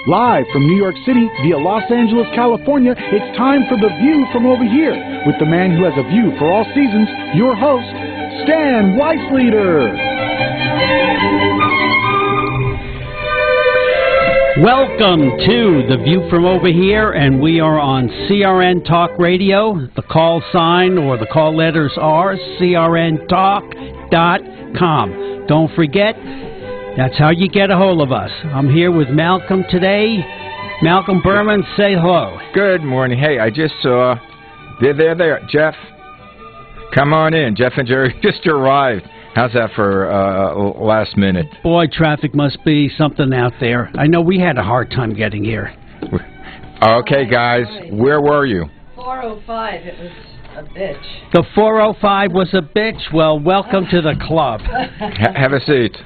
Live from New York City via Los Angeles, California, it's time for The View from Over Here with the man who has a view for all seasons, your host, Stan Weisleder. Welcome to The View from Over Here, and we are on CRN Talk Radio. The call sign or the call letters are crntalk.com. Don't forget, that's how you get a hold of us. I'm here with Malcolm today. Malcolm Burman, say hello. Good morning. Hey, I just saw... There. Jeff, come on in. Jeff and Jerry just arrived. How's that for last minute? Boy, traffic must be something out there. I know we had a hard time getting here. Okay, guys, where were you? 405, it was a bitch. The 405 was a bitch? Well, welcome to the club. Have a seat.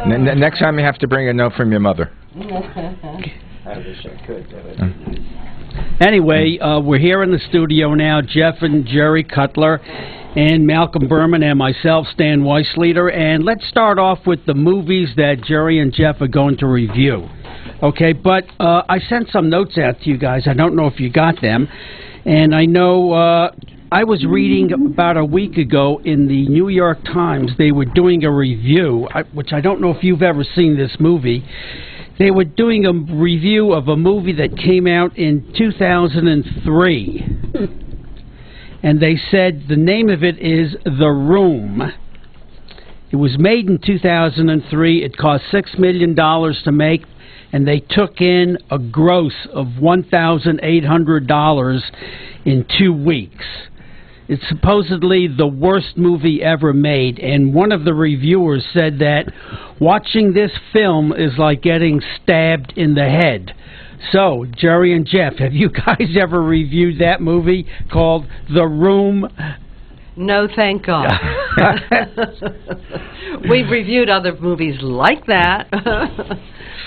Next time you have to bring a note from your mother. I wish I could. Anyway, we're here in the studio now, Jeff and Jerry Cutler, and Malcolm Burman, and myself, Stan Weisleder. And let's start off with the movies that Jerry and Jeff are going to review. Okay, but I sent some notes out to you guys. I don't know if you got them. And I know I was reading about a week ago in the New York Times, they were doing a review, which I don't know if you've ever seen this movie. They were doing a review of a movie that came out in 2003. And they said the name of it is The Room. It was made in 2003. It cost $6 million to make, and they took in a gross of $1,800 in 2 weeks. It's supposedly the worst movie ever made, and one of the reviewers said that watching this film is like getting stabbed in the head. So, Jerry and Jeff, have you guys ever reviewed that movie called The Room? No, thank God. We've reviewed other movies like that,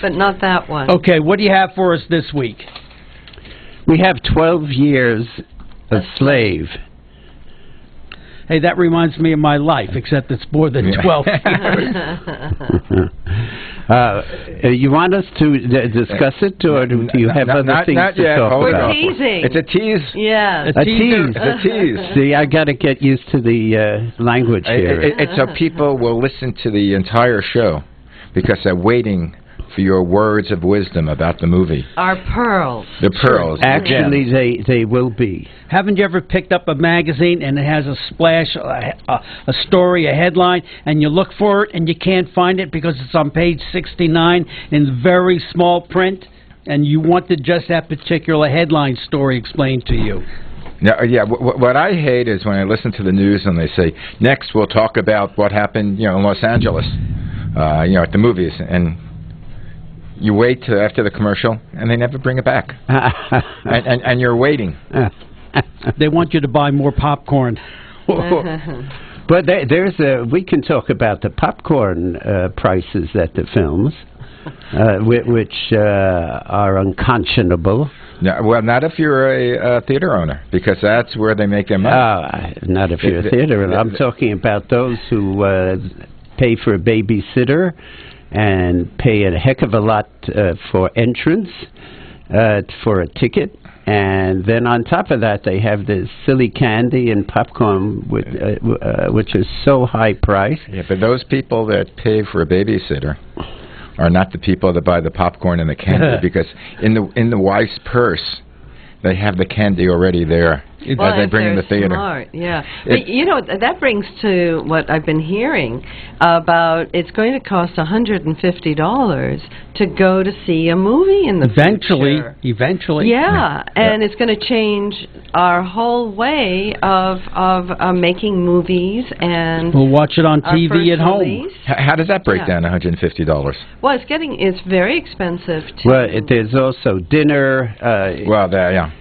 but not that one. Okay, what do you have for us this week? We have 12 Years a Slave. Hey, that reminds me of my life, except it's more than 12 years. You want us to discuss it, or do you have other things to talk about? We're teasing. It's a tease. Yes. A tease. It's a tease. See, I got to get used to the language here. It's so people will listen to the entire show because they're waiting for your words of wisdom about the movie. Our pearls. The pearls. Actually, they will be. Haven't you ever picked up a magazine and it has a splash, a story, a headline, and you look for it and you can't find it because it's on page 69 in very small print, and you want to just that particular headline story explained to you? Now, yeah, what I hate is when I listen to the news and they say, next we'll talk about what happened, in Los Angeles, at the movies, and you wait till after the commercial, and they never bring it back. and you're waiting. They want you to buy more popcorn. But we can talk about the popcorn prices at the films, which are unconscionable. No, well, not if you're a theater owner, because that's where they make their money. Not if you're a theater owner. I'm talking about those who pay for a babysitter and pay a heck of a lot for entrance, for a ticket. And then on top of that, they have this silly candy and popcorn, which is so high priced. Yeah, but those people that pay for a babysitter are not the people that buy the popcorn and the candy, because in the wife's purse, they have the candy already there as they bring in the theater. Smart, yeah. But, that brings to what I've been hearing about it's going to cost $150 to go to see a movie in the future. Eventually. Yeah, and it's going to change our whole way of making movies, and we'll watch it on TV at home. How does that break down, $150? Well, it's very expensive too. Well, there's also dinner. Yeah.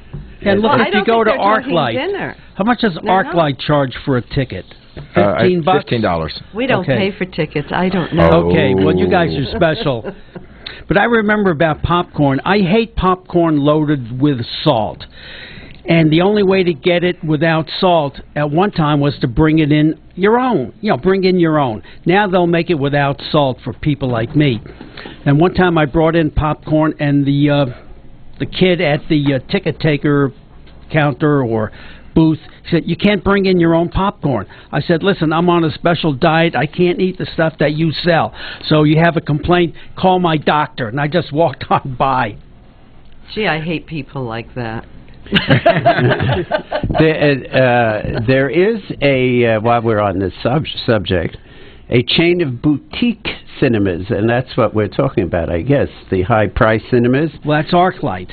And look, if you go to ArcLight, how much does ArcLight charge for a ticket? $15? $15. We don't pay for tickets. I don't know. Okay, well, you guys are special. But I remember about popcorn. I hate popcorn loaded with salt. And the only way to get it without salt at one time was to bring it in your own. Bring in your own. Now they'll make it without salt for people like me. And one time I brought in popcorn, and the kid at the ticket taker counter or booth said, "You can't bring in your own popcorn." I said, "Listen, I'm on a special diet. I can't eat the stuff that you sell. So you have a complaint, call my doctor." And I just walked on by. Gee, I hate people like that. There is while we're on this subject, a chain of boutique cinemas, and that's what we're talking about, I guess, the high-price cinemas. Well, that's ArcLight.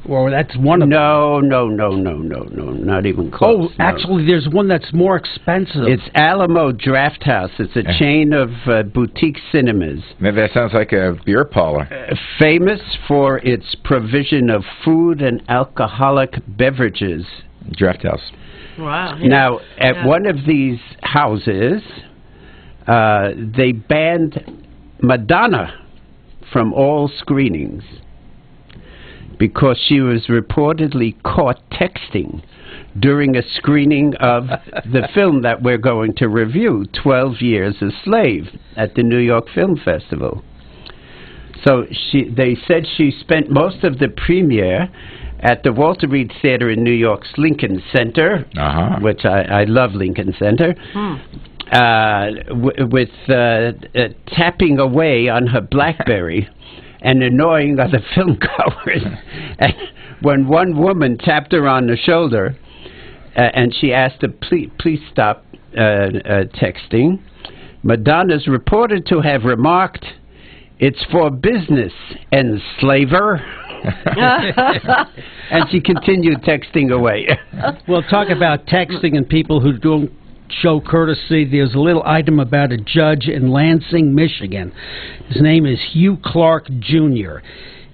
Or that's one of them. No, not even close. Oh, actually, there's one that's more expensive. It's Alamo Drafthouse. It's a chain of boutique cinemas. Maybe that sounds like a beer parlor. Famous for its provision of food and alcoholic beverages. Drafthouse. Wow. Now, at one of these houses, they banned Madonna from all screenings because she was reportedly caught texting during a screening of the film that we're going to review, 12 Years a Slave, at the New York Film Festival. So they said she spent most of the premiere at the Walter Reed Theater in New York's Lincoln Center, which I love Lincoln Center, with tapping away on her BlackBerry and annoying other filmgoers. And when one woman tapped her on the shoulder and she asked her, please stop texting, Madonna's reported to have remarked, "It's for business, enslaver." And she continued texting away. Well, talk about texting and people who don't show courtesy. There's a little item about a judge in Lansing, Michigan. His name is Hugh Clark Jr.,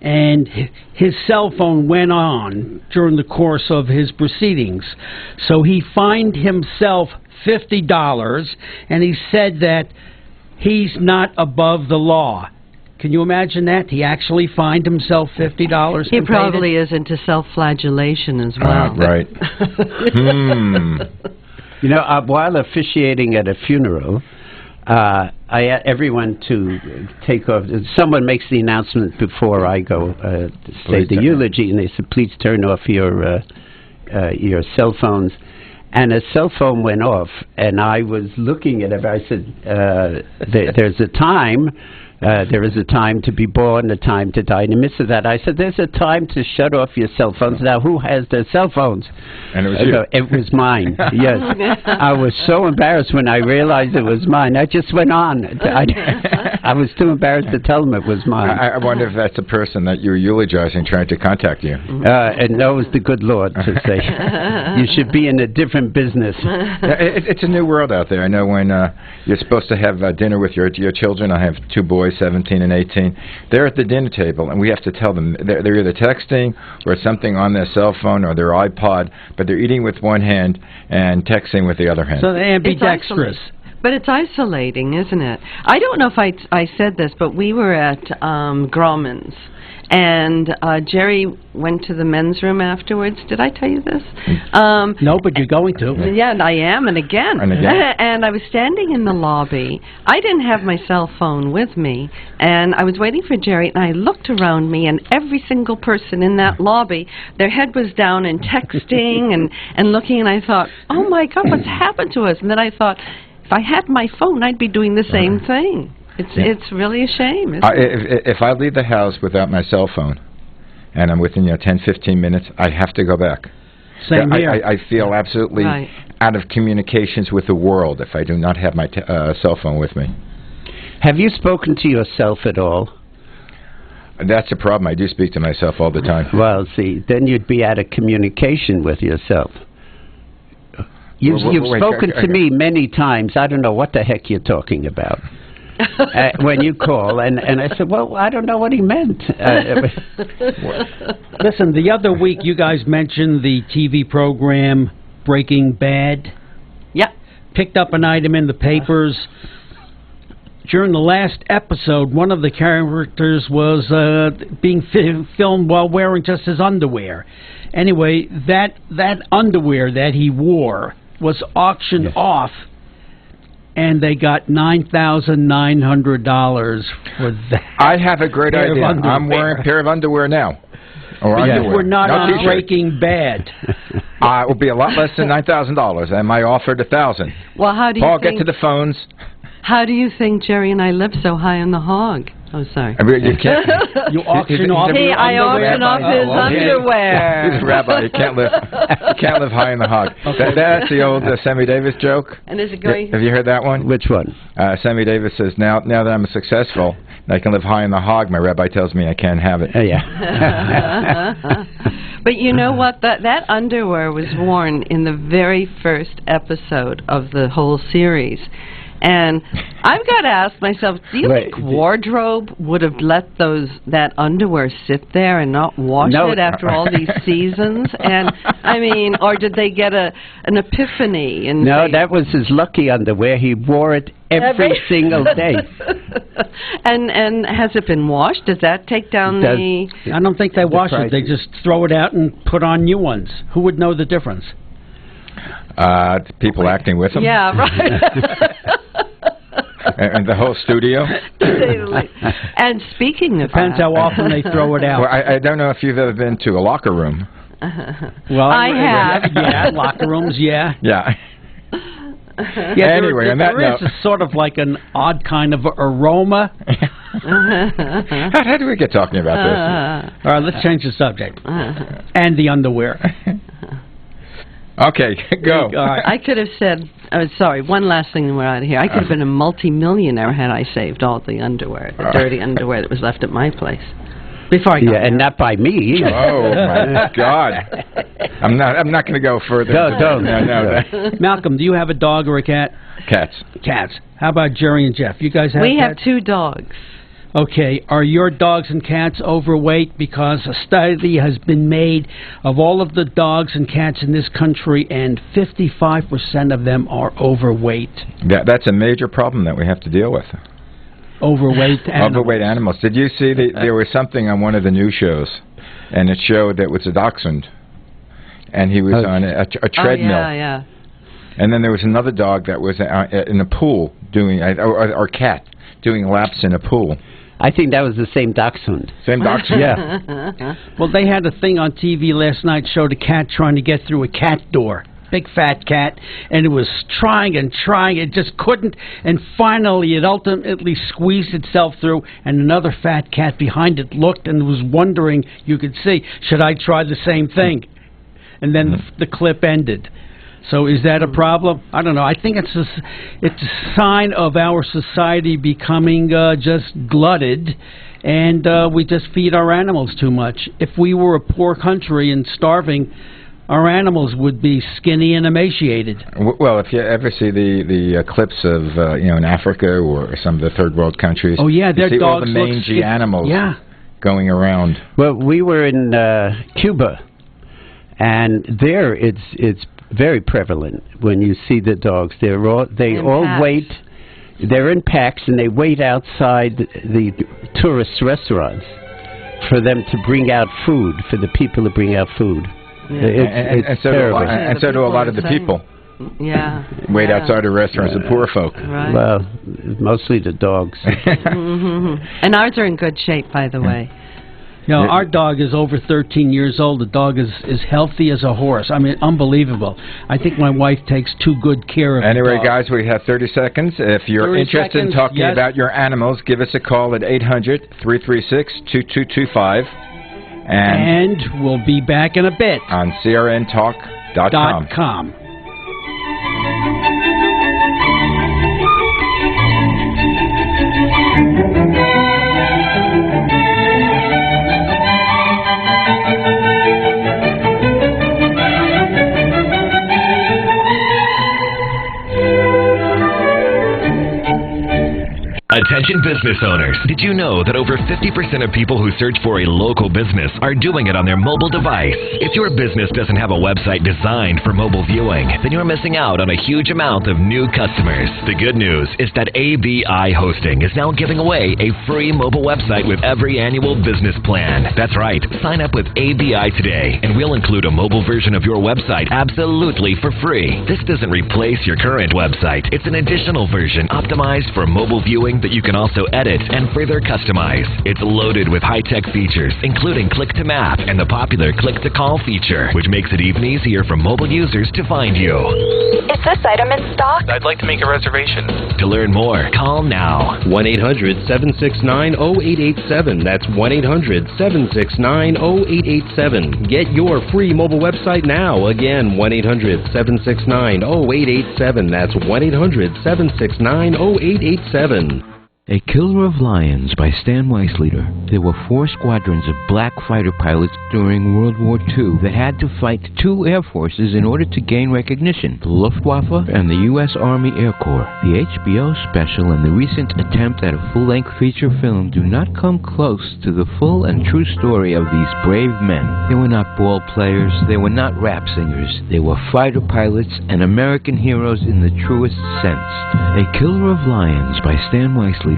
and his cell phone went on during the course of his proceedings. So he fined himself $50, and he said that he's not above the law. Can you imagine that? He actually fined himself $50. He probably is into self-flagellation as well. Right. You know, while officiating at a funeral, I ask everyone to take off. Someone makes the announcement before I go to say the eulogy, and they said, "Please turn off your cell phones." And a cell phone went off, and I was looking at it. I said, "There's a time." There is a time to be born, a time to die. In the midst of that, I said, "There's a time to shut off your cell phones." Now, who has their cell phones? And it was you. It was mine, yes. I was so embarrassed when I realized it was mine. I just went on. I was too embarrassed to tell them it was mine. I wonder if that's the person that you were eulogizing trying to contact you. And that was the good Lord to say, "You should be in a different business." It's a new world out there. I know when you're supposed to have dinner with your children. I have two boys, 17 and 18. They're at the dinner table, and we have to tell them they're either texting or something on their cell phone or their iPod, but they're eating with one hand and texting with the other hand. So they're ambidextrous. But it's isolating, isn't it? I don't know if I said this, but we were at Grauman's, and Jerry went to the men's room afterwards. Did I tell you this? No, but you're going to. Yeah, and I am, and again. And I was standing in the lobby. I didn't have my cell phone with me, and I was waiting for Jerry, and I looked around me, and every single person in that lobby, their head was down and texting and looking, and I thought, oh, my God, what's happened to us? And then I thought, if I had my phone, I'd be doing the same thing. It's really a shame, isn't it? If I leave the house without my cell phone, and I'm within 10, 15 minutes, I have to go back. Same here. I feel absolutely out of communications with the world if I do not have my cell phone with me. Have you spoken to yourself at all? That's a problem. I do speak to myself all the time. Well, see, then you'd be out of communication with yourself. You've spoken to me many times. I don't know what the heck you're talking about. When you call, and I said, well, I don't know what he meant. Listen, the other week you guys mentioned the TV program Breaking Bad. Yeah. Picked up an item in the papers. During the last episode, one of the characters was being filmed while wearing just his underwear. Anyway, that underwear that he wore was auctioned off, and they got $9,900 for that. I have a great idea. I'm wearing a pair of underwear now. Or underwear. We're not on Breaking Bad. It will be a lot less than $9,000, and I offered $1,000. Well, how do you Paul, think, get to the phones. How do you think Jerry and I live so high on the hog? Oh, sorry. I mean, you can't. You auction off. I auction off his underwear. He's a rabbi. You can't live high in the hog. Okay. That's the old Sammy Davis joke. And is it going? Have you heard that one? Which one? Sammy Davis says, "Now that I'm successful, and I can live high in the hog, my rabbi tells me I can't have it." Yeah. But you know what? That underwear was worn in the very first episode of the whole series. And I've got to ask myself, do you think wardrobe would have let that underwear sit there and not wash it after all these seasons? And I mean, or did they get an epiphany? And that was his lucky underwear. He wore it every single day. And has it been washed? Does that take down the? I don't think they wash it. They just throw it out and put on new ones. Who would know the difference? People acting with him. Yeah, right. And the whole studio. And speaking of depends how often they throw it out. Well, I don't know if you've ever been to a locker room. Well, I have. Yeah, locker rooms. Yeah. Yeah. Anyway, there is a sort of like an odd kind of aroma. How do we get talking about this? All right, let's change the subject. And the underwear. Okay, go. I could have said, sorry, one last thing and we're out of here. I could have been a multi-millionaire had I saved all the underwear, the dirty underwear that was left at my place. Before I got and not by me. Oh, my God. I'm not going to go further. Don't. No. Malcolm, do you have a dog or a cat? Cats. How about Jerry and Jeff? You guys have We cats? have 2 dogs. Okay, are your dogs and cats overweight? Because a study has been made of all of the dogs and cats in this country, and 55% of them are overweight. That's a major problem that we have to deal with. Overweight animals. Overweight animals. Did you see there was something on one of the news shows, and it showed that it was a dachshund, and he was on a treadmill. Oh, yeah. And then there was another dog that was in a pool doing, or cat, doing laps in a pool. I think that was the same dachshund. Same dachshund? Yeah. Well, they had a thing on TV last night, showed a cat trying to get through a cat door. Big fat cat, and it was trying, it just couldn't, and finally it ultimately squeezed itself through, and another fat cat behind it looked and was wondering, you could see, should I try the same thing? And then the clip ended. So is that a problem? I don't know. I think it's a sign of our society becoming just glutted, and we just feed our animals too much. If we were a poor country and starving, our animals would be skinny and emaciated. Well, if you ever see the clips of in Africa or some of the third world countries, their you see all dogs the mangy animals going around. Well, we were in Cuba, and there it's very prevalent when you see the dogs. They all wait. They're in packs, and they wait outside the tourist restaurants for them to bring out food, for the people to bring out food. Yeah. It's so terrible. So do a lot of the people. Yeah. Wait outside the restaurants, the poor folk. Right. Well, mostly the dogs. And ours are in good shape, by the way. Our dog is over 13 years old. The dog is healthy as a horse. I mean, unbelievable. I think my wife takes too good care of the dog. Guys, we have 30 seconds. If you're interested in talking about your animals, give us a call at 800-336-2225. And we'll be back in a bit. On crntalk.com. Attention Attention business owners, did you know that over 50% of people who search for a local business are doing it on their mobile device? If your business doesn't have a website designed for mobile viewing, then you're missing out on a huge amount of new customers. The good news is that ABI Hosting is now giving away a free mobile website with every annual business plan. That's right. Sign up with ABI today, and we'll include a mobile version of your website absolutely for free. This doesn't replace your current website. It's an additional version optimized for mobile viewing that you can also edit and further customize. It's loaded with high-tech features, including click-to-map and the popular click-to-call feature, which makes it even easier for mobile users to find you. Is this item in stock? I'd like to make a reservation. To learn more, call now. 1-800-769-0887. That's 1-800-769-0887. Get your free mobile website now. Again, 1-800-769-0887. That's 1-800-769-0887. A Killer of Lions by Stan Weisleder. There were 4 squadrons of black fighter pilots during World War II that had to fight 2 air forces in order to gain recognition, the Luftwaffe and the U.S. Army Air Corps. The HBO special and the recent attempt at a full-length feature film do not come close to the full and true story of these brave men. They were not ball players, they were not rap singers, they were fighter pilots and American heroes in the truest sense. A Killer of Lions by Stan Weisleder.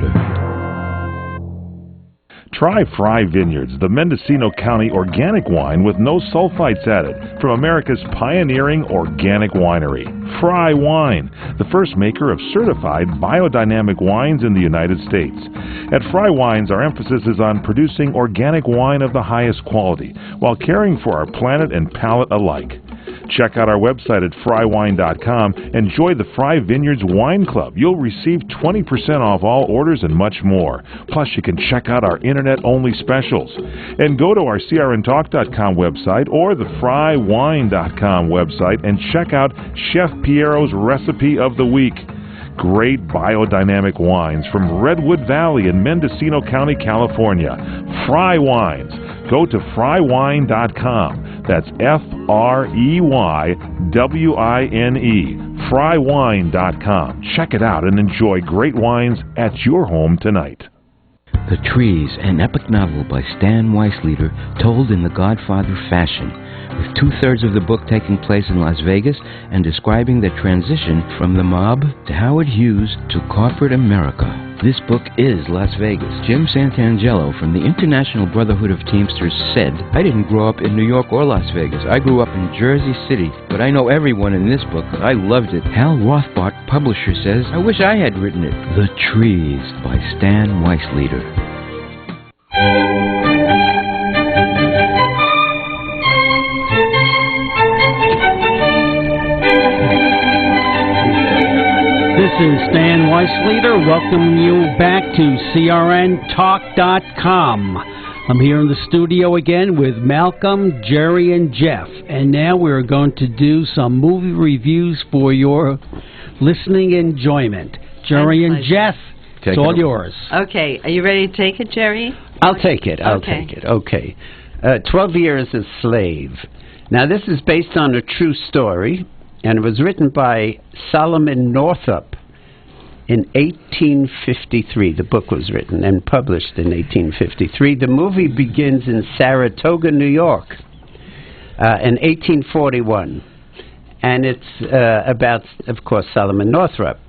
Try Fry Vineyards, the Mendocino County organic wine with no sulfites added from America's pioneering organic winery. Fry Wine, the first maker of certified biodynamic wines in the United States. At Fry Wines, our emphasis is on producing organic wine of the highest quality while caring for our planet and palate alike. Check out our website at frywine.com and join the Fry Vineyards Wine Club. You'll receive 20% off all orders and much more. Plus, you can check out our internet-only specials. And go to our crntalk.com website or the frywine.com website and check out Chef Piero's Recipe of the Week. Great biodynamic wines from Redwood Valley in Mendocino County, California. Fry Wines. Go to frywine.com. That's FREYWINE. Frywine.com. Check it out and enjoy great wines at your home tonight. The Trees, an epic novel by Stan Weisleder, told in the Godfather fashion, with 2/3 of the book taking place in Las Vegas and describing the transition from the mob to Howard Hughes to corporate America. This book is Las Vegas. Jim Santangelo from the International Brotherhood of Teamsters said, "I didn't grow up in New York or Las Vegas. I grew up in Jersey City, but I know everyone in this book. I loved it." Hal Rothbart, publisher, says, "I wish I had written it." The Trees by Stan Weisleder. This is Stan Weisleder welcoming you back to CRNTalk.com. I'm here in the studio again with Malcolm, Jerry, and Jeff. And now we're going to do some movie reviews for your listening enjoyment. Jerry and Jeff, it's all yours. Okay, are you ready to take it, Jerry? I'll take it. Okay. 12 Years a Slave. Now, this is based on a true story, and it was written by Solomon Northup in 1853. The book was written and published in 1853. The movie begins in Saratoga, New York, in 1841. And it's about, of course, Solomon Northup,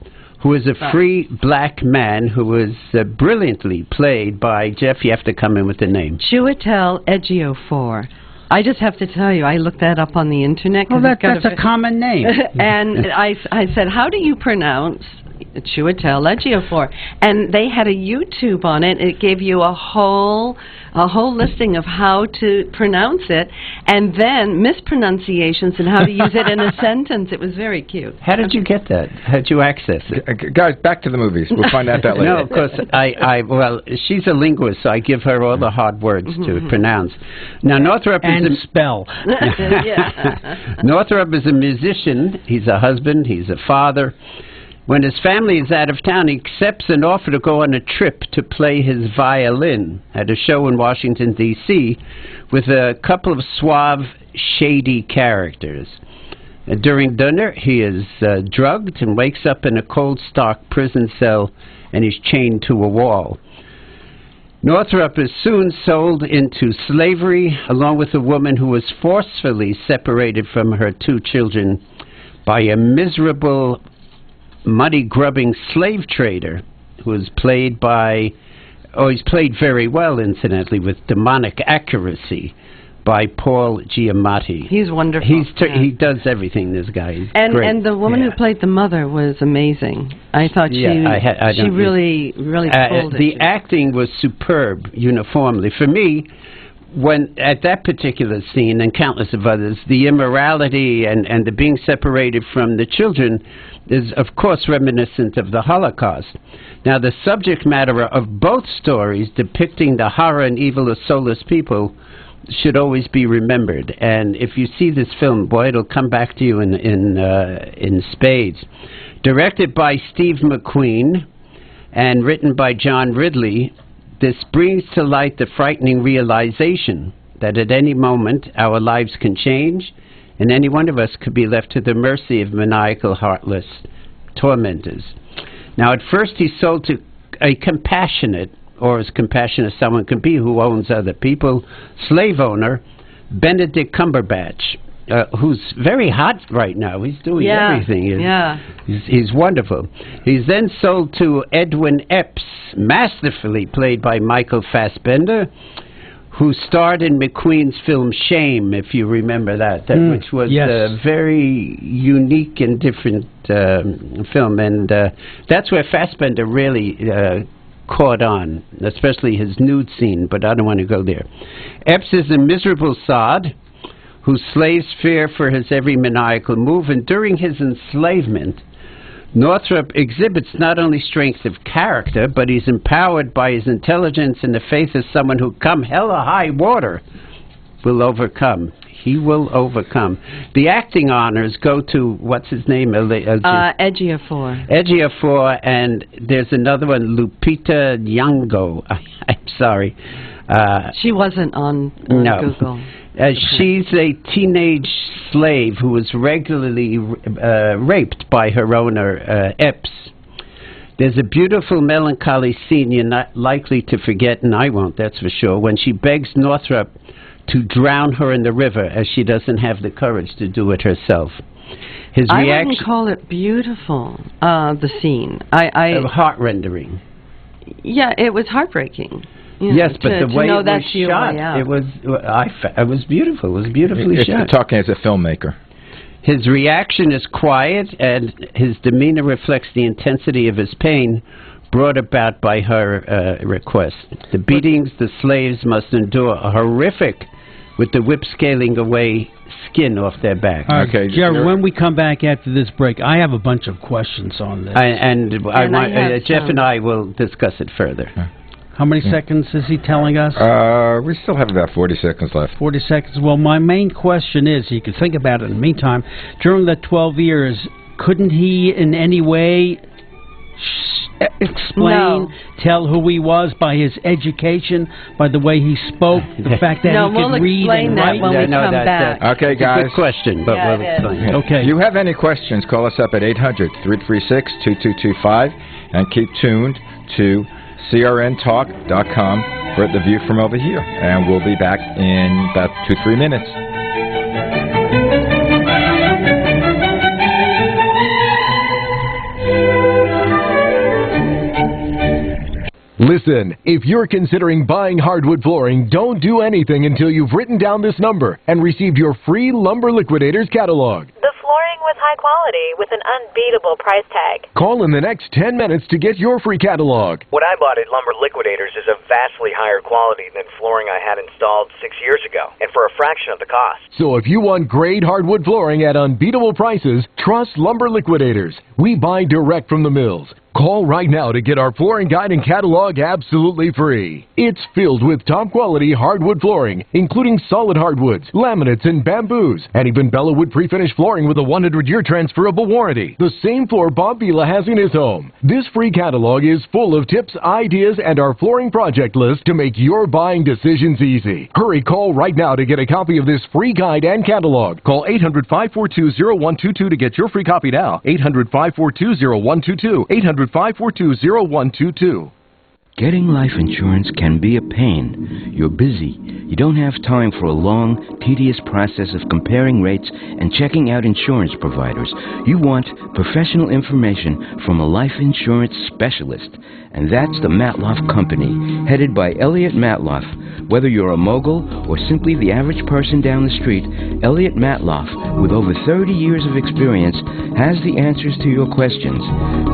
who is a free black man who was brilliantly played by, Jeff, you have to come in with the name. Chiwetel Ejiofor. I just have to tell you, I looked that up on the internet. Oh, that's a common name. And I said, how do you pronounce Chiwetel Ejiofor? And they had a YouTube on it. It gave you a whole listing of how to pronounce it, and then mispronunciations and how to use it in a sentence. It was very cute. How did you get that? How did you access it? Guys, back to the movies. We'll find out that later. No, of course. Well, she's a linguist, so I give her all the hard words to pronounce. Now, Northup is spell. Northup is a musician. He's a husband. He's a father. When his family is out of town, he accepts an offer to go on a trip to play his violin at a show in Washington, D.C., with a couple of suave, shady characters. During dinner, he is drugged and wakes up in a cold stock prison cell, and he's chained to a wall. Northrop is soon sold into slavery, along with a woman who was forcefully separated from her 2 children by a miserable, money-grubbing slave trader who is played by, he's played very well, incidentally, with demonic accuracy, by Paul Giamatti. He's wonderful. He does everything, this guy. He's great. And the woman who played the mother was amazing. I thought she really pulled it. The acting was superb, uniformly. For me, when at that particular scene, and countless of others, the immorality and the being separated from the children is, of course, reminiscent of the Holocaust. Now, the subject matter of both stories depicting the horror and evil of soulless people should always be remembered. And if you see this film, boy, it'll come back to you in spades. Directed by Steve McQueen and written by John Ridley, this brings to light the frightening realization that at any moment our lives can change, and any one of us could be left to the mercy of maniacal, heartless tormentors. Now, at first he's sold to a compassionate, or as compassionate as someone can be, who owns other people, slave owner Benedict Cumberbatch, who's very hot right now. He's doing everything. He's wonderful. He's then sold to Edwin Epps, masterfully played by Michael Fassbender, who starred in McQueen's film Shame, if you remember that, which was a very unique and different film. And that's where Fassbender really caught on, especially his nude scene, but I don't want to go there. Epps is a miserable sod whose slaves fear for his every maniacal move, and during his enslavement, Northrop exhibits not only strength of character, but he's empowered by his intelligence and the faith of someone who, come hell or high water, will overcome. He will overcome. The acting honors go to, what's his name? Ejiofor. Ejiofor, and there's another one, Lupita Nyong'o. I'm sorry. She wasn't on Google. She's a teenage slave who was regularly raped by her owner, Epps. There's a beautiful, melancholy scene you're not likely to forget, and I won't, that's for sure, when she begs Northrop to drown her in the river, as she doesn't have the courage to do it herself. His reaction, I wouldn't call it beautiful, the scene. Heart-rendering. Yeah, it was heartbreaking. Yes, but the way it was shot, it was beautiful. It was beautifully shot. Talking as a filmmaker. His reaction is quiet, and his demeanor reflects the intensity of his pain brought about by her request. The beatings the slaves must endure are horrific, with the whip scaling away skin off their back. Okay, Jerry, when we come back after this break, I have a bunch of questions on this. Jeff and I will discuss it further. How many seconds is he telling us? We still have about 40 seconds left. 40 seconds. Well, my main question is, you can think about it in the meantime, during the 12 years, couldn't he in any way explain, tell who he was by his education, by the way he spoke, the fact that he could read and write? When we come back. Okay, guys. It's a good question, but we'll explain. Okay. If you have any questions, call us up at 800-336-2225, and keep tuned to crntalk.com for The View from Over Here. And we'll be back in about 2-3 minutes. Listen, if you're considering buying hardwood flooring, don't do anything until you've written down this number and received your free Lumber Liquidators catalog. The flooring was high quality with an unbeatable price tag. Call in the next 10 minutes to get your free catalog. What I bought at Lumber Liquidators is of vastly higher quality than flooring I had installed 6 years ago, and for a fraction of the cost. So if you want great hardwood flooring at unbeatable prices, trust Lumber Liquidators. We buy direct from the mills. Call right now to get our flooring guide and catalog absolutely free. It's filled with top-quality hardwood flooring, including solid hardwoods, laminates, and bamboos, and even Bellawood pre-finished flooring with a 100-year transferable warranty. The same floor Bob Vila has in his home. This free catalog is full of tips, ideas, and our flooring project list to make your buying decisions easy. Hurry, call right now to get a copy of this free guide and catalog. Call 800-542-0122 to get your free copy now. 800-542-0122. 800-542-0122. Getting life insurance can be a pain. You're busy. You don't have time for a long, tedious process of comparing rates and checking out insurance providers. You want professional information from a life insurance specialist. And that's the Matloff Company, headed by Elliot Matloff. Whether you're a mogul or simply the average person down the street, Elliot Matloff, with over 30 years of experience, has the answers to your questions.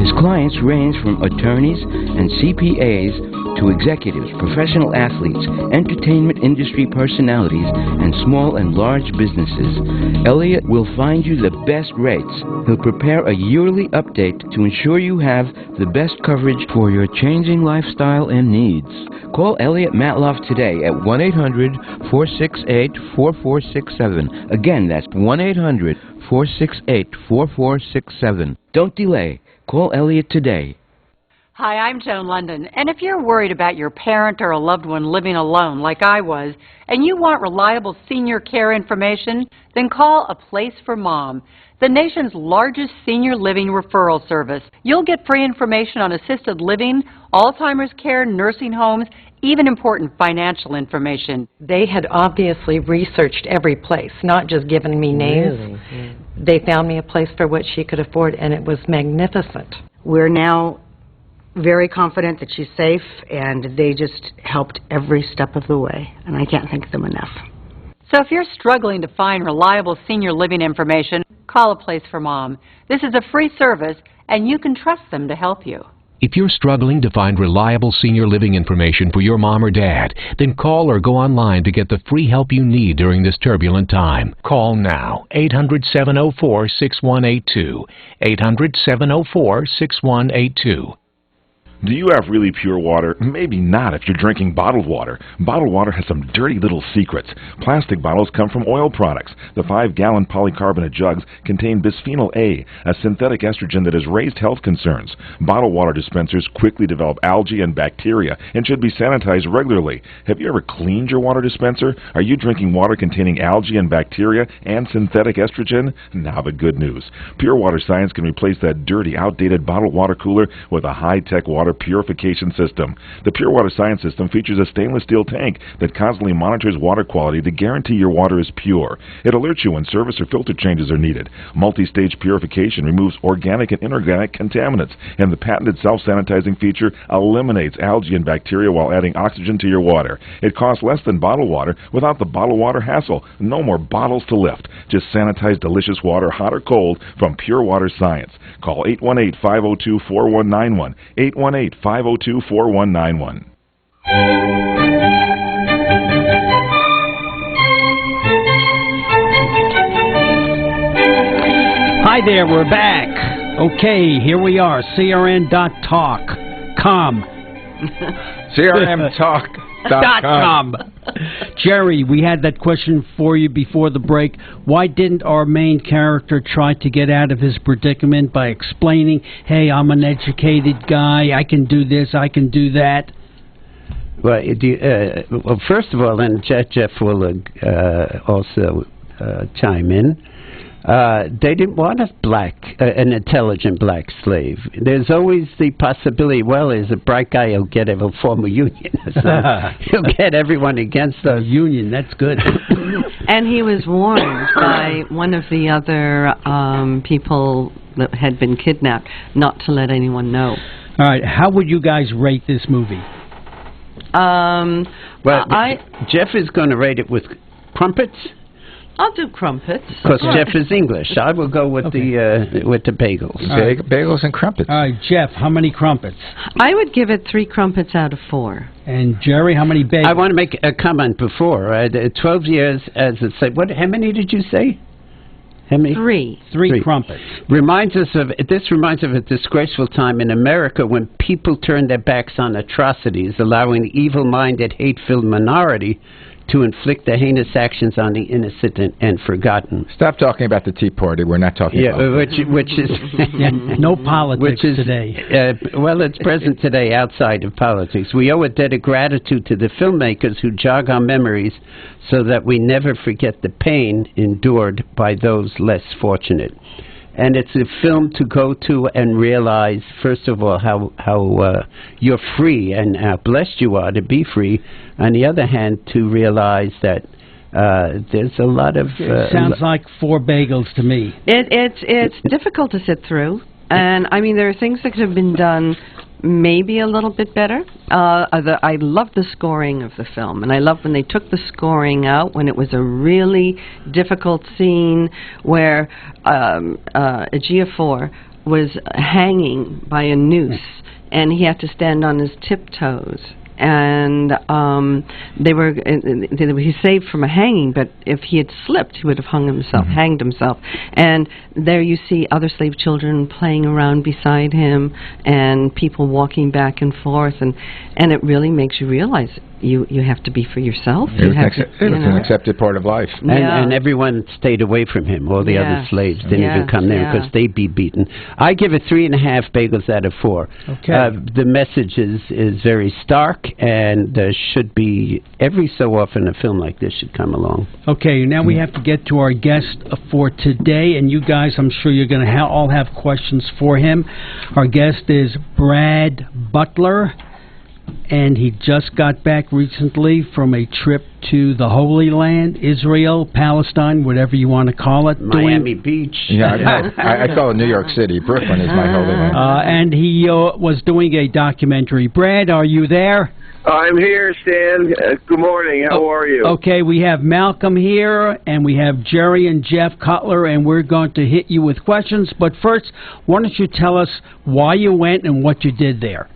His clients range from attorneys and CPAs to executives, professional athletes, entertainment industry personalities, and small and large businesses. Elliot will find you the best rates. He'll prepare a yearly update to ensure you have the best coverage for your changing lifestyle and needs. Call Elliot Matloff today at 1-800-468-4467. Again, that's 1-800-468-4467. Don't delay. Call Elliot today. Hi, I'm Joan London, and if you're worried about your parent or a loved one living alone like I was, and you want reliable senior care information, then call A Place for Mom, the nation's largest senior living referral service. You'll get free information on assisted living, Alzheimer's care, nursing homes, even important financial information. They had obviously researched every place, not just given me names. Really? Yeah. They found me a place for what she could afford, and it was magnificent. We're now very confident that she's safe, and they just helped every step of the way, and I can't thank them enough. So if you're struggling to find reliable senior living information, call A Place for Mom. This is a free service, and you can trust them to help you. If you're struggling to find reliable senior living information for your mom or dad, then call or go online to get the free help you need during this turbulent time. Call now, 800-704-6182, 800-704-6182. Do you have really pure water? Maybe not if you're drinking bottled water. Bottled water has some dirty little secrets. Plastic bottles come from oil products. The 5-gallon polycarbonate jugs contain bisphenol A, a synthetic estrogen that has raised health concerns. Bottled water dispensers quickly develop algae and bacteria and should be sanitized regularly. Have you ever cleaned your water dispenser? Are you drinking water containing algae and bacteria and synthetic estrogen? Now the good news. Pure Water Science can replace that dirty, outdated bottled water cooler with a high-tech water purification system. The Pure Water Science system features a stainless steel tank that constantly monitors water quality to guarantee your water is pure. It alerts you when service or filter changes are needed. Multi-stage purification removes organic and inorganic contaminants, and the patented self-sanitizing feature eliminates algae and bacteria while adding oxygen to your water. It costs less than bottled water without the bottled water hassle. No more bottles to lift. Just sanitized delicious water, hot or cold, from Pure Water Science. Call 818-502-4191. 818-502-4191. Hi there, we're back. Okay, here we are, crn.talk.com. crmtalk.com. Jerry, we had that question for you before the break. Why didn't our main character try to get out of his predicament by explaining, hey, I'm an educated guy, I can do this, I can do that? Well, well, first of all, and Jeff will also chime in. They didn't want an intelligent black slave. There's always the possibility, well, there's a bright guy who'll form a union. So he'll get everyone against us. Union, that's good. And he was warned by one of the other people that had been kidnapped not to let anyone know. All right, how would you guys rate this movie? Well, Jeff is going to rate it with crumpets. I'll do crumpets. Because Jeff is English. I will go with the bagels. Bagels and crumpets. All right, Jeff, how many crumpets? I would give it 3 crumpets out of 4. And Jerry, how many bagels? I want to make a comment before. 12 years as a slave. How many did you say? How many? Three crumpets. Reminds us of a disgraceful time in America when people turned their backs on atrocities, allowing the evil-minded, hate-filled minority to inflict the heinous actions on the innocent and forgotten. Stop talking about the Tea Party. We're not talking about which is no politics today. Well, it's present today outside of politics. We owe a debt of gratitude to the filmmakers who jog our memories so that we never forget the pain endured by those less fortunate. And it's a film to go to and realize, first of all, how you're free and how blessed you are to be free. On the other hand, to realize that there's a lot of... sounds like 4 bagels to me. It's difficult to sit through. And, I mean, there are things that could have been done maybe a little bit better. I love the scoring of the film, and I love when they took the scoring out, when it was a really difficult scene where Ejiofor was hanging by a noose, and he had to stand on his tiptoes. And he saved from a hanging, but if he had slipped, he would have hanged himself. And there you see other slave children playing around beside him, and people walking back and forth, and it really makes you realize you have to be for yourself. It was an accepted part of life. And everyone stayed away from him. All the other slaves didn't even come there because they'd be beaten. I give it 3.5 bagels out of 4. Okay. The message is very stark, and there should be, every so often, a film like this should come along. Okay, now we have to get to our guest for today, and you guys, I'm sure you're going to all have questions for him. Our guest is Brad Butler, and he just got back recently from a trip to the Holy Land, Israel, Palestine, whatever you want to call it. Miami Beach. Yeah, I call it New York City. Brooklyn is my Holy Land. And he was doing a documentary. Brad, are you there? I'm here, Stan. Good morning. How are you? Okay, we have Malcolm here, and we have Jerry and Jeff Cutler, and we're going to hit you with questions. But first, why don't you tell us why you went and what you did there?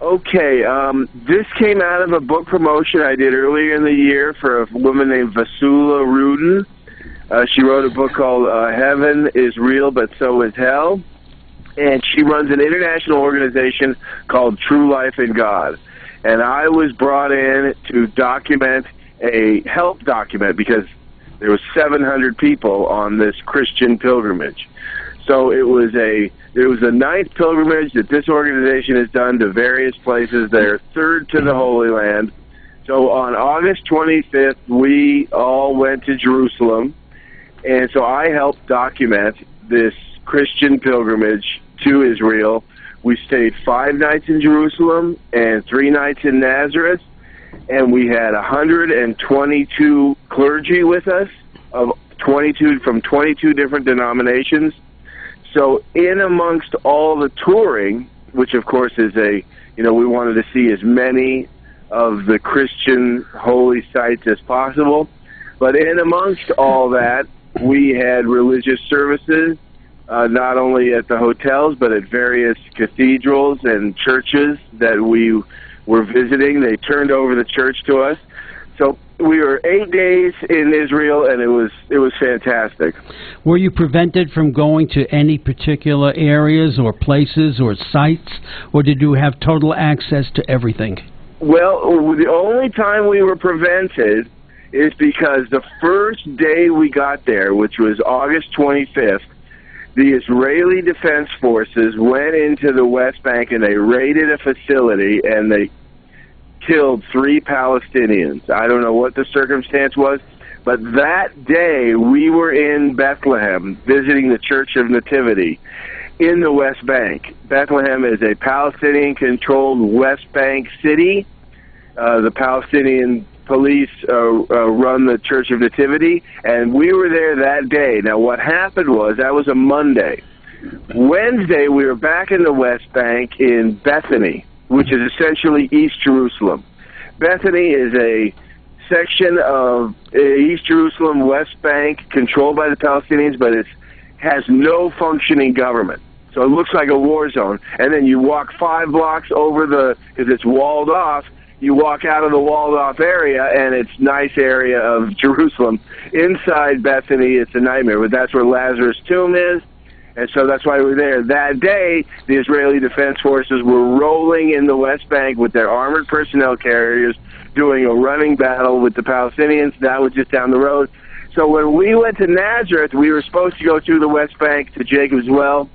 Okay, this came out of a book promotion I did earlier in the year for a woman named Vasula Rudin. She wrote a book called Heaven is Real, But So Is Hell. And she runs an international organization called True Life in God. And I was brought in to document help document because there was 700 people on this Christian pilgrimage. So it was the 9th pilgrimage that this organization has done to various places. They're third to the Holy Land. So on August 25th, we all went to Jerusalem, and so I helped document this Christian pilgrimage to Israel. We stayed 5 nights in Jerusalem and 3 nights in Nazareth, and we had 122 clergy with us from 22 different denominations. So in amongst all the touring, which of course is we wanted to see as many of the Christian holy sites as possible, but in amongst all that, we had religious services, not only at the hotels, but at various cathedrals and churches that we were visiting. They turned over the church to us. So we were 8 days in Israel, and it was fantastic. Were you prevented from going to any particular areas or places or sites, or did you have total access to everything? Well, the only time we were prevented is because the first day we got there, which was August 25th, the Israeli Defense Forces went into the West Bank and they raided a facility and they killed 3 Palestinians. I don't know what the circumstance was, but that day we were in Bethlehem visiting the Church of Nativity in the West Bank. Bethlehem is a Palestinian-controlled West Bank city. The Palestinian police run the Church of Nativity, and we were there that day. Now, what happened was, that was a Monday. Wednesday, we were back in the West Bank in Bethany, which is essentially East Jerusalem. Bethany is a section of East Jerusalem, West Bank, controlled by the Palestinians, but it has no functioning government. So it looks like a war zone. And then you walk 5 blocks over because it's walled off, you walk out of the walled-off area, and it's nice area of Jerusalem. Inside Bethany, it's a nightmare, but that's where Lazarus' tomb is, and so that's why we're there. That day, the Israeli Defense Forces were rolling in the West Bank with their armored personnel carriers, doing a running battle with the Palestinians. That was just down the road. So when we went to Nazareth, we were supposed to go through the West Bank to Jacob's Well.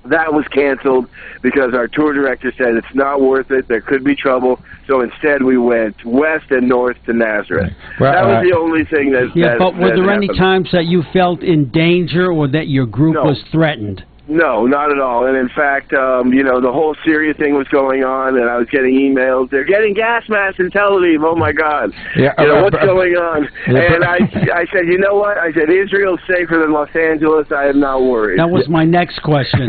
That was canceled because our tour director said it's not worth it. There could be trouble. So instead, we went west and north to Nazareth. Well, that was the only thing that. Yeah, but were there any happened. times that you felt in danger or that your group was threatened? No, not at all. And in fact, you know, the whole Syria thing was going on, and I was getting emails. They're getting gas masks in Tel Aviv. Oh my God! Yeah, you know what's going on? And I said, you know what? I said Israel's safer than Los Angeles. I am not worried. That was my next question.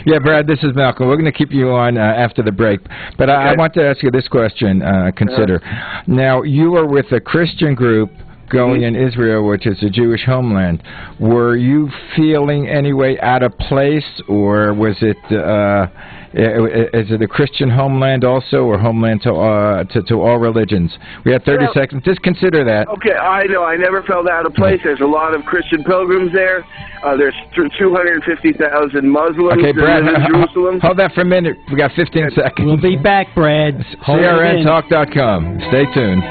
Yeah, Brad, this is Malcolm. We're going to keep you on after the break. But I want to ask you this question. Consider. Now, you were with a Christian group going in Israel, which is a Jewish homeland. Were you feeling any way out of place, or was it is it a Christian homeland also, or homeland to all religions? We have 30 seconds. Just consider that. Okay, I know. I never felt out of place. There's a lot of Christian pilgrims there. There's 250,000 Muslims Okay, Brad, in Jerusalem. Hold that for a minute. We got 15 seconds. We'll be back, Brad. CRNtalk.com. Stay tuned.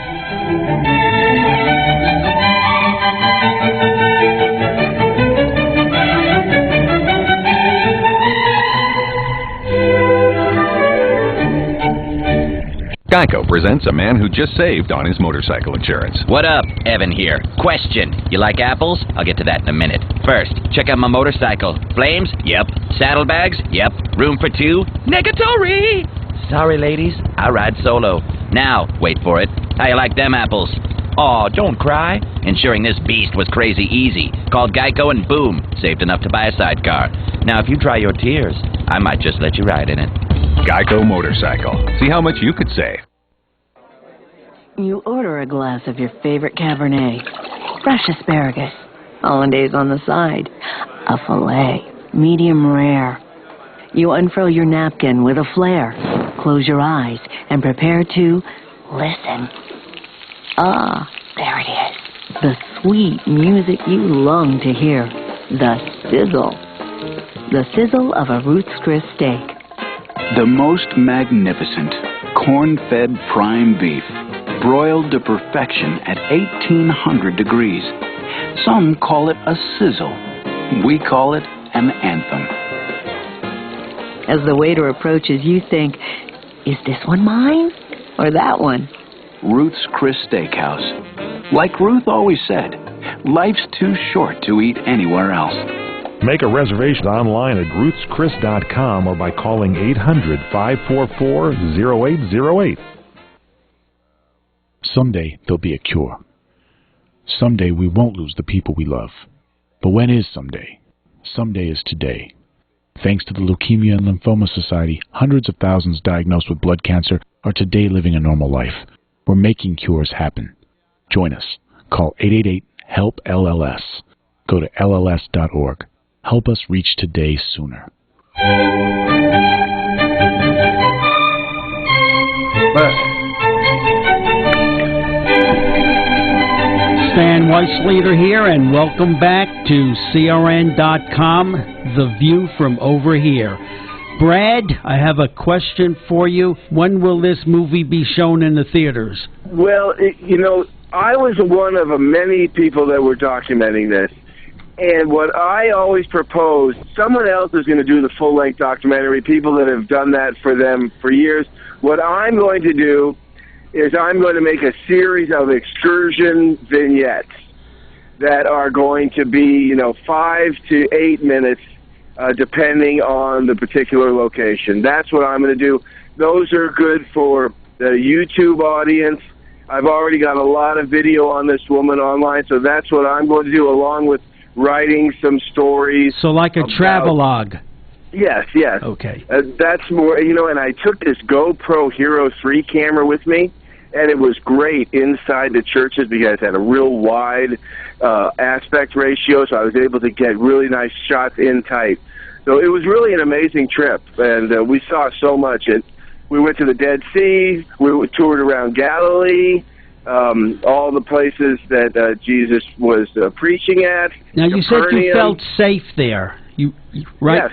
Geico presents a man who just saved on his motorcycle insurance. What up? Evan here. Question. You like apples? I'll get to that in a minute. First, check out my motorcycle. Flames? Yep. Saddlebags? Yep. Room for two? Negatory! Sorry, ladies. I ride solo. Now, wait for it. How you like them apples? Aw, don't cry. Insuring this beast was crazy easy. Called Geico and boom, saved enough to buy a sidecar. Now, if you dry your tears, I might just let you ride in it. Geico Motorcycle. See how much you could save. You order a glass of your favorite Cabernet, fresh asparagus, hollandaise on the side, a filet, medium rare. You unfurl your napkin with a flair, close your eyes, and prepare to listen. Ah, there it is. The sweet music you long to hear. The sizzle. The sizzle of a Ruth's Chris steak. The most magnificent corn-fed prime beef, broiled to perfection at 1,800 degrees. Some call it a sizzle. We call it an anthem. As the waiter approaches, you think, is this one mine or that one? Ruth's Chris Steakhouse. Like Ruth always said, life's too short to eat anywhere else. Make a reservation online at ruthschris.com or by calling 800-544-0808. Someday there'll be a cure. Someday we won't lose the people we love. But when is someday? Someday is today. Thanks to the Leukemia and Lymphoma Society, hundreds of thousands diagnosed with blood cancer are today living a normal life. We're making cures happen. Join us. Call 888-HELP-LLS. Go to LLS.org. Help us reach today sooner. Stan Weisleder here, and welcome back to CRN.com, The View from Over Here. Brad, I have a question for you. When will this movie be shown in the theaters? Well, you know, I was one of many people that were documenting this. And what I always proposed, someone else is going to do the full-length documentary, people that have done that for them for years. What I'm going to do is I'm going to make a series of excursion vignettes that are going to be, you know, 5 to 8 minutes, depending on the particular location. That's what I'm going to do. Those are good for the YouTube audience. I've already got a lot of video on this woman online, so that's what I'm going to do, along with writing some stories. So like a travelogue. Yes, yes. Okay. That's more, you know, and I took this GoPro Hero 3 camera with me, and it was great inside the churches because it had a real wide aspect ratio, so I was able to get really nice shots in tight. So it was really an amazing trip, and we saw so much. And We went to the Dead Sea. We toured around Galilee, all the places that Jesus was preaching at. Now, you said you felt safe there, right? Yes.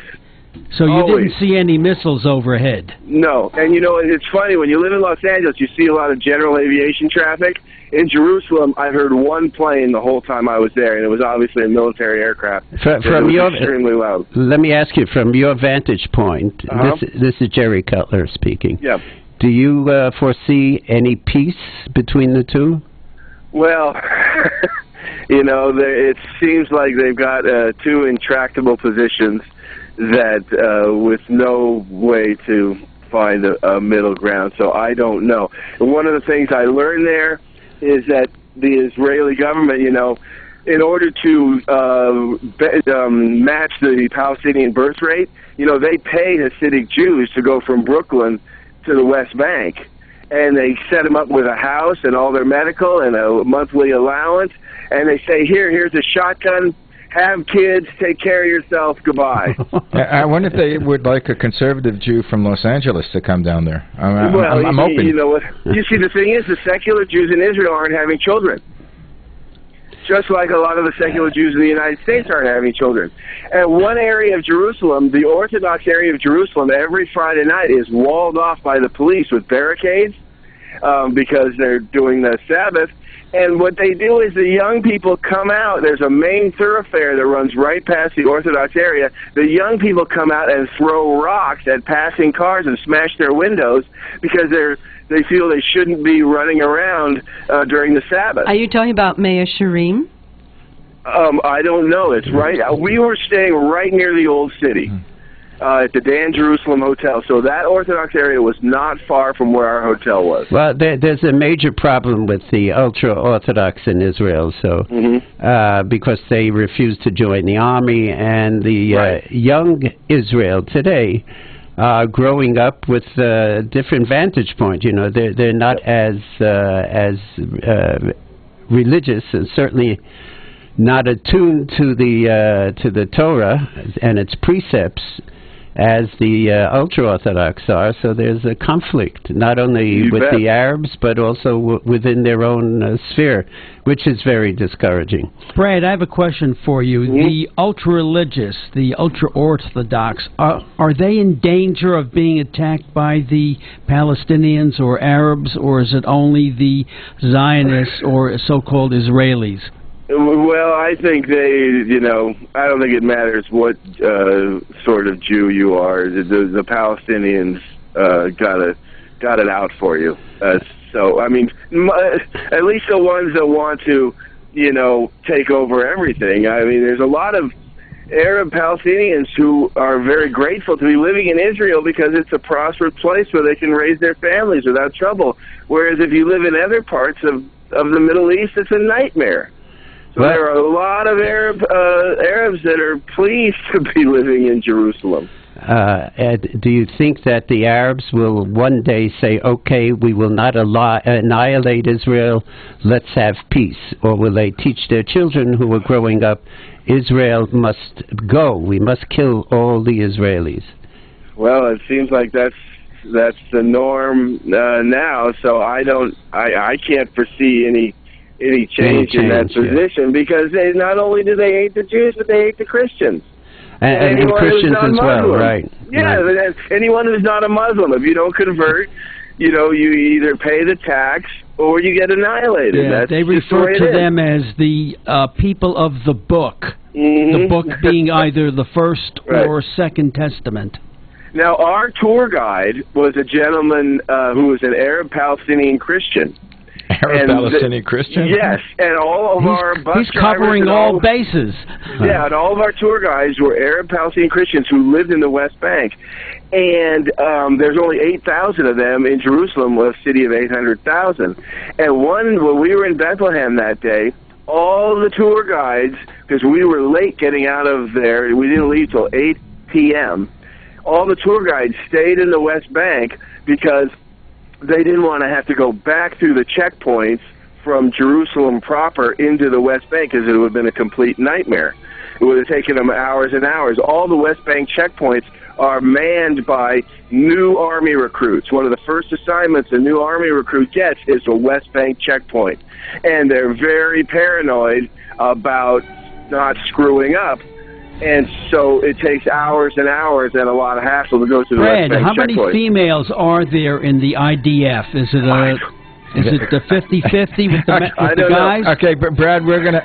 So you Always. didn't see any missiles overhead? No. And, you know, it's funny, when you live in Los Angeles, you see a lot of general aviation traffic. In Jerusalem, I heard one plane the whole time I was there, and it was obviously a military aircraft. From your, extremely loud. Let me ask you, from your vantage point, this is Jerry Cutler speaking. Yeah. Do you foresee any peace between the two? Well, you know, it seems like they've got two intractable positions that with no way to find a middle ground. So I don't know. And one of the things I learned there is that the Israeli government, you know, in order to match the Palestinian birth rate, you know, they pay Hasidic Jews to go from Brooklyn to the West Bank, and they set them up with a house and all their medical and a monthly allowance, and they say, here's a shotgun, have kids, take care of yourself, goodbye. I wonder if they would like a conservative Jew from Los Angeles to come down there. I'm open. You know what? You see, the thing is, the secular Jews in Israel aren't having children. Just like a lot of the secular Jews in the United States aren't having children. And one area of Jerusalem, the Orthodox area of Jerusalem, every Friday night is walled off by the police with barricades because they're doing the Sabbath. And what they do is the young people come out. There's a main thoroughfare that runs right past the Orthodox area. The young people come out and throw rocks at passing cars and smash their windows because they feel they shouldn't be running around during the Sabbath. Are you talking about Mea Shearim? I don't know. It's right. We were staying right near the old city. At the Dan Jerusalem Hotel. So that Orthodox area was not far from where our hotel was. Well, there's a major problem with the ultra-Orthodox in Israel, so because they refuse to join the army, and the young Israel today are growing up with a different vantage point. You know, they're not as religious, and certainly not attuned to the Torah and its precepts as the ultra-Orthodox are, so there's a conflict, not only with the Arabs, but also within their own sphere, which is very discouraging. Brad, I have a question for you. The ultra-religious, the ultra-Orthodox, are they in danger of being attacked by the Palestinians or Arabs, or is it only the Zionists or so-called Israelis? Well, I think you know, I don't think it matters what sort of Jew you are. The Palestinians got it out for you. So, I mean, at least the ones that want to, you know, take over everything. I mean, there's a lot of Arab Palestinians who are very grateful to be living in Israel because it's a prosperous place where they can raise their families without trouble. Whereas if you live in other parts of the Middle East, it's a nightmare. So there are a lot of Arabs that are pleased to be living in Jerusalem. Do you think that the Arabs will one day say, okay, we will not annihilate Israel, let's have peace? Or will they teach their children who are growing up, Israel must go, we must kill all the Israelis? Well, it seems like that's the norm now, so I can't foresee any change in that position, because not only do they hate the Jews, but they hate the Christians. And Christians as well, right. Yeah, right. Anyone who's not a Muslim, if you don't convert, you know, you either pay the tax or you get annihilated. Yeah, That's they refer to them as the people of the book, the book being either the First or Second Testament. Now, our tour guide was a gentleman who was an Arab Palestinian Christian. Arab-Palestinian Christian? Yes, and all of our bus He's covering all bases. Yeah, and all of our tour guides were Arab-Palestinian Christians who lived in the West Bank. And there's only 8,000 of them in Jerusalem, a city of 800,000. And when we were in Bethlehem that day, all the tour guides, because we were late getting out of there, we didn't leave till 8 p.m., all the tour guides stayed in the West Bank because they didn't want to have to go back through the checkpoints from Jerusalem proper into the West Bank, because it would have been a complete nightmare. It would have taken them hours and hours. All the West Bank checkpoints are manned by new Army recruits. One of the first assignments a new Army recruit gets is a West Bank checkpoint. And they're very paranoid about not screwing up. And so it takes hours and hours and a lot of hassle to go to the West Bank how many checkpoint. females are there in the IDF? Is it the 50-50 with the guys? Okay, but Brad, we're gonna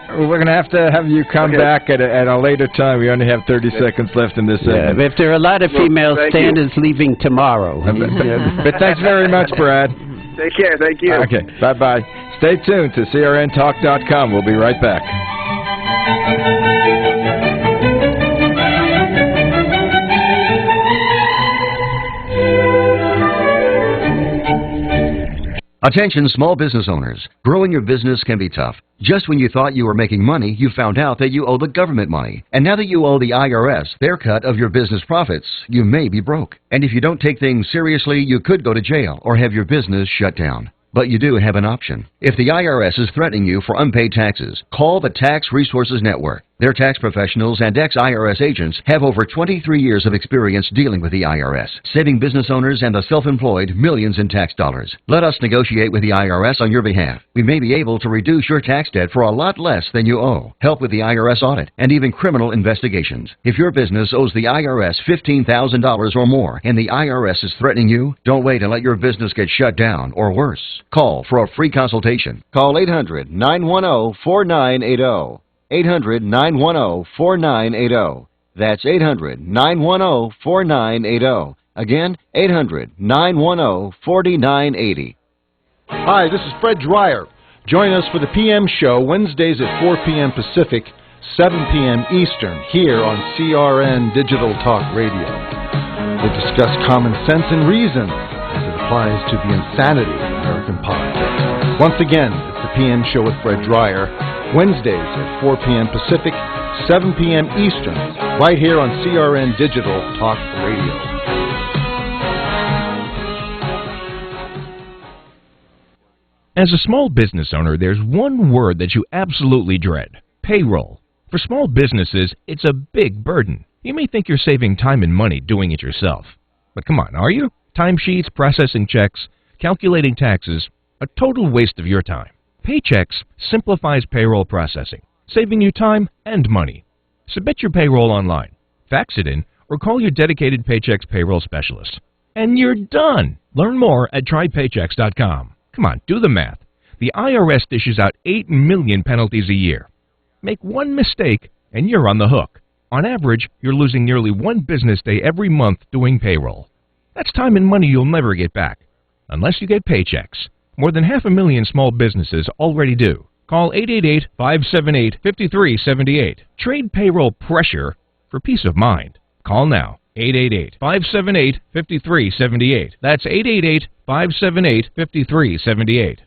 have you come back at a later time. We only have 30 seconds left in this segment. If there are a lot of females, Stan is leaving tomorrow. But thanks very much, Brad. Take care. Thank you. Okay, bye-bye. Stay tuned to CRNTalk.com. We'll be right back. Attention small business owners. Growing your business can be tough. Just when you thought you were making money, you found out that you owe the government money. And now that you owe the IRS their cut of your business profits, you may be broke. And if you don't take things seriously, you could go to jail or have your business shut down. But you do have an option. If the IRS is threatening you for unpaid taxes, call the Tax Resources Network. Their tax professionals and ex-IRS agents have over 23 years of experience dealing with the IRS, saving business owners and the self-employed millions in tax dollars. Let us negotiate with the IRS on your behalf. We may be able to reduce your tax debt for a lot less than you owe, help with the IRS audit, and even criminal investigations. If your business owes the IRS $15,000 or more and the IRS is threatening you, don't wait and let your business get shut down or worse. Call for a free consultation. Call 800-910-4980. 800-910-4980. That's 800-910-4980. Again, 800-910-4980. Hi, this is Fred Dreyer. Join us for the PM show Wednesdays at 4 p.m. Pacific, 7 p.m. Eastern, here on CRN Digital Talk Radio. We'll discuss common sense and reason as it applies to the insanity of American politics. Once again, it's the PM show with Fred Dreyer, Wednesdays at 4 p.m. Pacific, 7 p.m. Eastern, right here on CRN Digital Talk Radio. As a small business owner, there's one word that you absolutely dread: payroll. For small businesses, it's a big burden. You may think you're saving time and money doing it yourself. But come on, are you? Timesheets, processing checks, calculating taxes, a total waste of your time. Paychex simplifies payroll processing, saving you time and money. Submit your payroll online, fax it in, or call your dedicated Paychex payroll specialist. And you're done! Learn more at trypaychex.com. Come on, do the math. The IRS dishes out 8 million penalties a year. Make one mistake and you're on the hook. On average, you're losing nearly one business day every month doing payroll. That's time and money you'll never get back, unless you get Paychex. More than 500,000 small businesses already do. Call 888-578-5378. Trade payroll pressure for peace of mind. Call now. 888-578-5378. That's 888-578-5378.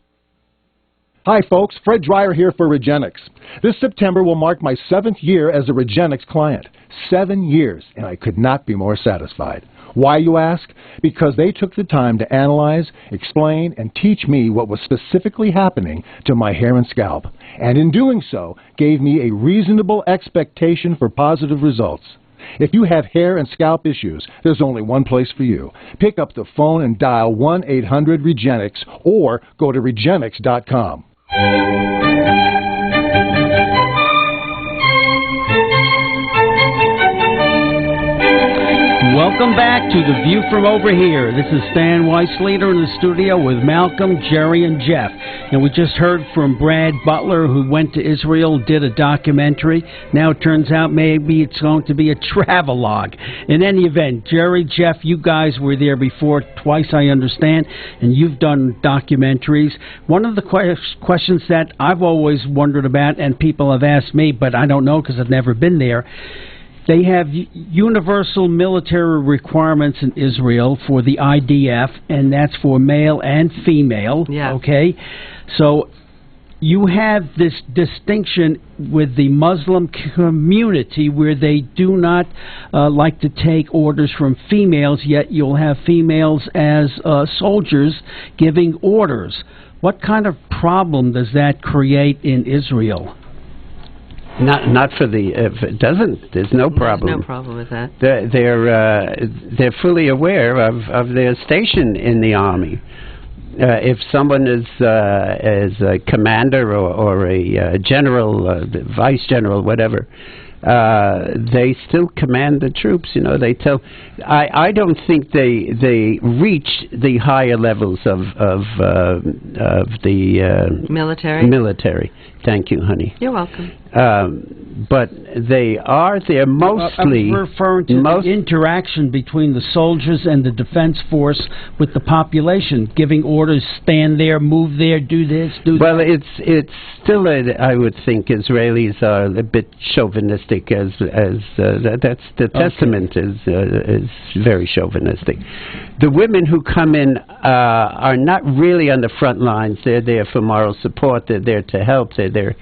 Hi folks, Fred Dreyer here for Regenix. This September will mark my 7th year as a Regenix client. 7 years, and I could not be more satisfied. Why, you ask? Because they took the time to analyze, explain, and teach me what was specifically happening to my hair and scalp, and in doing so, gave me a reasonable expectation for positive results. If you have hair and scalp issues, there's only one place for you. Pick up the phone and dial 1-800-REGENIX or go to Regenix.com. Welcome back to The View from Over Here. This is Stan Weisleder in the studio with Malcolm, Jerry, and Jeff. And we just heard from Brad Butler, who went to Israel, did a documentary. Now it turns out maybe it's going to be a travelogue. In any event, Jerry, Jeff, you guys were there before, twice I understand, and you've done documentaries. One of the questions that I've always wondered about, and people have asked me, but I don't know because I've never been there, they have universal military requirements in Israel for the IDF, and that's for male and female, okay? So you have this distinction with the Muslim community where they do not like to take orders from females, yet you'll have females as soldiers giving orders. What kind of problem does that create in Israel? Not for the. If it doesn't, there's no problem. There's no problem with that. They're fully aware of their station in the Army. If someone is a commander or a general, vice general, whatever, they still command the troops. You know, they tell. I don't think they reach the higher levels of the military. Military. Thank you, honey. You're welcome. But they're mostly... I'm referring to the interaction between the soldiers and the defense force with the population, giving orders, stand there, move there, do this, do that. Well, it's still, I would think, Israelis are a bit chauvinistic, as that's the testament is very chauvinistic. The women who come in are not really on the front lines. They're there for moral support. They're there to help. They're there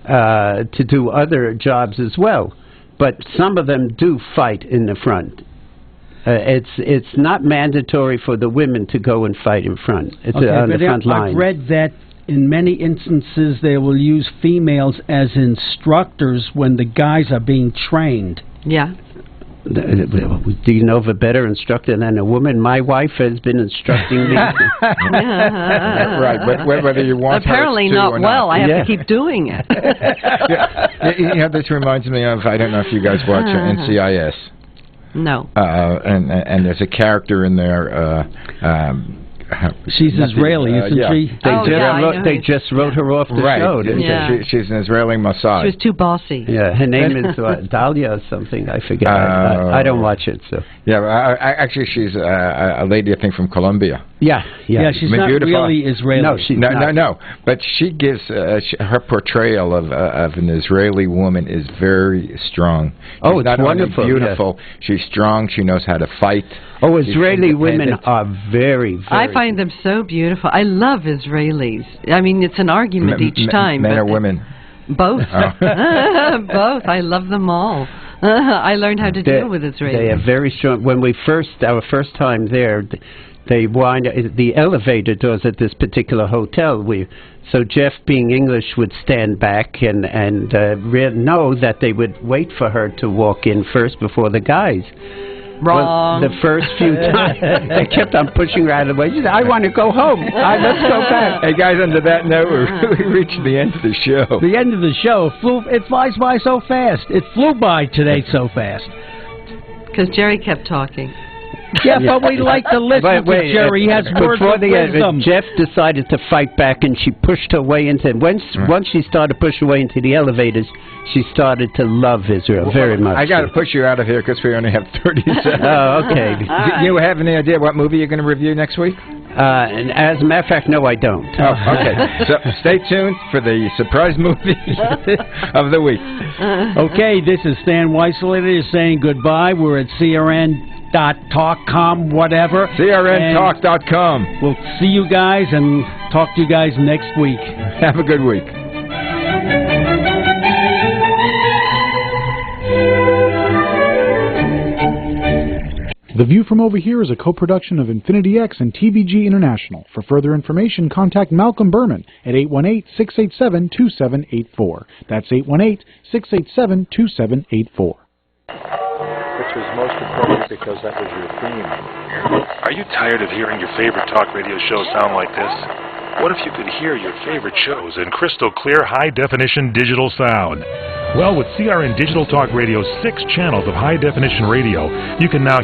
to do other jobs as well, but some of them do fight in the front. It's not mandatory for the women to go and fight in front. It's on the front line. I've read that in many instances they will use females as instructors when the guys are being trained. Yeah. Do you know of a better instructor than a woman? My wife has been instructing me. Right, but whether you want apparently her to not or well. not. I have to keep doing it. You know, this reminds me of, I don't know if you guys watch NCIS. No. And there's a character in there. She's Israeli, isn't she? They just wrote her off the show. She's an Israeli Mossad. She was too bossy. Yeah, her name is Dahlia or something. I forget. I don't watch it. So actually, she's a lady, I think, from Colombia. Yeah. She's not really Israeli. No, she's not. No. But she gives her portrayal of an Israeli woman is very strong. Oh, she's it's not wonderful. Only beautiful. Yeah. She's strong. She knows how to fight. Oh, Israeli women are very, very... I find them so beautiful. I love Israelis. I mean, it's an argument each time. Men or women? Both. Both. I love them all. I learned how to deal with Israelis. They are very strong. When our first time there, the elevator doors at this particular hotel. So Jeff, being English, would stand back and know that they would wait for her to walk in first before the guys. Wrong. Well, the first few times, they kept on pushing her out of the way. She said, I want to go home. Let's go back. Hey, guys, under that note, we reached the end of the show. The end of the show. It flies by so fast. It flew by today so fast. Because Jerry kept talking. Yeah, but we like to listen to Jerry. He has words of wisdom. Jeff decided to fight back, and she pushed her way into... Once she started to push her way into the elevators, she started to love Israel very much. I got to push you out of here because we only have 30 seconds. Oh, okay. Do you have any idea what movie you're going to review next week? And as a matter of fact, no, I don't. Oh, okay. So stay tuned for the surprise movie of the week. Okay, this is Stan Weisleder saying goodbye. We're at crn.talkcom, whatever. crntalk.com. We'll see you guys and talk to you guys next week. Have a good week. The View from Over Here is a co-production of Infinity X and TBG International. For further information, contact Malcolm Burman at 818-687-2784. That's 818-687-2784. Which was most appropriate because that was your theme. Are you tired of hearing your favorite talk radio show sound like this? What if you could hear your favorite shows in crystal clear, high-definition digital sound? Well, with CRN Digital Talk Radio's 6 channels of high-definition radio, you can now